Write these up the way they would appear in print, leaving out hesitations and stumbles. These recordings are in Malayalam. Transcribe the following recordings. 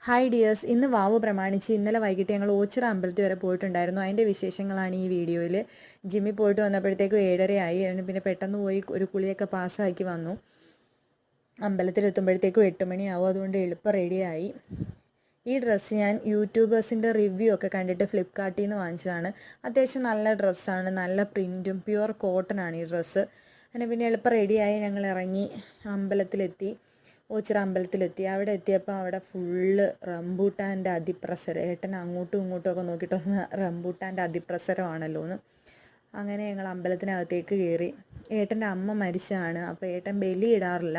ഹായ് ഡിയേഴ്സ്, ഇന്ന് വാവ് പ്രമാണിച്ച് ഇന്നലെ വൈകിട്ട് ഞങ്ങൾ ഓച്ചിറ അമ്പലത്തിൽ വരെ പോയിട്ടുണ്ടായിരുന്നു. അതിൻ്റെ വിശേഷങ്ങളാണ് ഈ വീഡിയോയിൽ. ജിമ്മിൽ പോയിട്ട് വന്നപ്പോഴത്തേക്കും 7:30 ആയി. പിന്നെ പെട്ടെന്ന് പോയി ഒരു കുളിയൊക്കെ പാസ്സാക്കി വന്നു. അമ്പലത്തിലെത്തുമ്പോഴത്തേക്കും 8 മണിയാവും. അതുകൊണ്ട് എളുപ്പം റെഡിയായി. ഈ ഡ്രസ്സ് ഞാൻ യൂട്യൂബേഴ്സിൻ്റെ റിവ്യൂ ഒക്കെ കണ്ടിട്ട് ഫ്ലിപ്കാർട്ടിൽ നിന്ന് വാങ്ങിച്ചതാണ്. അത്യാവശ്യം നല്ല ഡ്രസ്സാണ്, നല്ല പ്രിൻറ്റും പ്യുവർ കോട്ടൺ ആണ് ഈ ഡ്രസ്സ്. അങ്ങനെ പിന്നെ എളുപ്പം റെഡിയായി ഞങ്ങൾ ഇറങ്ങി അമ്പലത്തിലെത്തി. ഓച്ചിറ അമ്പലത്തിലെത്തി. അവിടെ എത്തിയപ്പോൾ അവിടെ ഫുള്ള് റംബൂട്ടാൻ്റെ അതിപ്രസരം. ഏട്ടൻ അങ്ങോട്ടും ഇങ്ങോട്ടും ഒക്കെ നോക്കിയിട്ട് റംബൂട്ടാൻ്റെ അതിപ്രസരമാണല്ലോ എന്ന്. അങ്ങനെ ഞങ്ങൾ അമ്പലത്തിനകത്തേക്ക് കയറി. ഏട്ടൻ്റെ അമ്മ മരിച്ചതാണ്. അപ്പോൾ ഏട്ടൻ ബലി ഇടാറില്ല.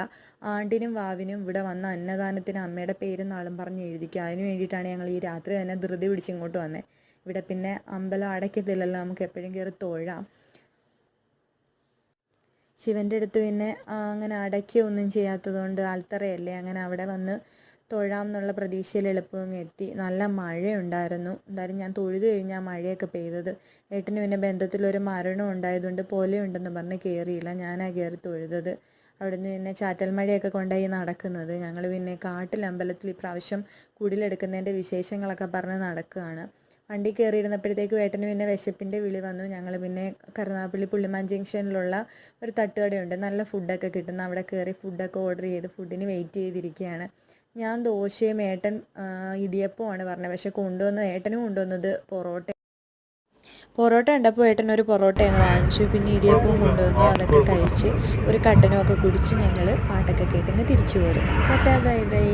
ആണ്ടിനും വാവിനും ഇവിടെ വന്ന അന്നദാനത്തിന് അമ്മയുടെ പേരും നാളും പറഞ്ഞ് എഴുതിക്കുക. അതിന് വേണ്ടിയിട്ടാണ് ഞങ്ങൾ ഈ രാത്രി തന്നെ ധൃതി പിടിച്ച് ഇങ്ങോട്ട് വന്നത്. ഇവിടെ പിന്നെ അമ്പലം അടയ്ക്കത്തില്ലല്ലോ, നമുക്ക് എപ്പോഴും കയറി തൊഴാം. ശിവൻ്റെ അടുത്ത് പിന്നെ അങ്ങനെ അടയ്ക്കുകയൊന്നും ചെയ്യാത്തതുകൊണ്ട് ആൽത്തറയല്ലേ, അങ്ങനെ അവിടെ വന്ന് തൊഴാം എന്നുള്ള പ്രതീക്ഷയിൽ എളുപ്പം എത്തി. നല്ല മഴയുണ്ടായിരുന്നു. എന്തായാലും ഞാൻ തൊഴുത് കഴിഞ്ഞാൽ മഴയൊക്കെ പെയ്തത്. ഏട്ടന് പിന്നെ ബന്ധത്തിലൊരു മരണം ഉണ്ടായതുകൊണ്ട് പോലെ ഉണ്ടെന്ന് പറഞ്ഞ് കയറിയില്ല. ഞാനാണ് കയറി തൊഴുതത്. അവിടുന്ന് പിന്നെ ചാറ്റൽ മഴയൊക്കെ കൊണ്ടായി നടക്കുന്നത്. ഞങ്ങൾ പിന്നെ കാട്ടിലമ്പലത്തിൽ ഇപ്രാവശ്യം കുടിലെടുക്കുന്നതിൻ്റെ വിശേഷങ്ങളൊക്കെ പറഞ്ഞ് നടക്കുകയാണ്. വണ്ടി കയറിയിരുന്നപ്പോഴത്തേക്കും ഏട്ടന് പിന്നെ വിശപ്പിൻ്റെ വിളി വന്നു. ഞങ്ങൾ പിന്നെ കരുനാഗപ്പള്ളി പുള്ളിമാൻ ജംഗ്ഷനിലുള്ള ഒരു തട്ടുകടയുണ്ട്, നല്ല ഫുഡൊക്കെ കിട്ടുന്ന അവിടെ കയറി ഫുഡൊക്കെ ഓർഡർ ചെയ്ത് ഫുഡിന് വെയിറ്റ് ചെയ്തിരിക്കുകയാണ്. ഞാൻ ദോശയും ഏട്ടൻ ഇടിയപ്പമാണ് പറഞ്ഞത്. പക്ഷെ ഏട്ടനും കൊണ്ടുവന്നത് പൊറോട്ട ഉണ്ടപ്പോൾ ഏട്ടൻ ഒരു പൊറോട്ട അങ്ങ് വാങ്ങിച്ചു. പിന്നെ ഇടിയപ്പവും കൊണ്ടുവന്നു. അതൊക്കെ കഴിച്ച് ഒരു കട്ടനും ഒക്കെ കുടിച്ച് ഞങ്ങൾ പാട്ടൊക്കെ കേട്ടങ്ങ് തിരിച്ചു പോരും. Bye bye.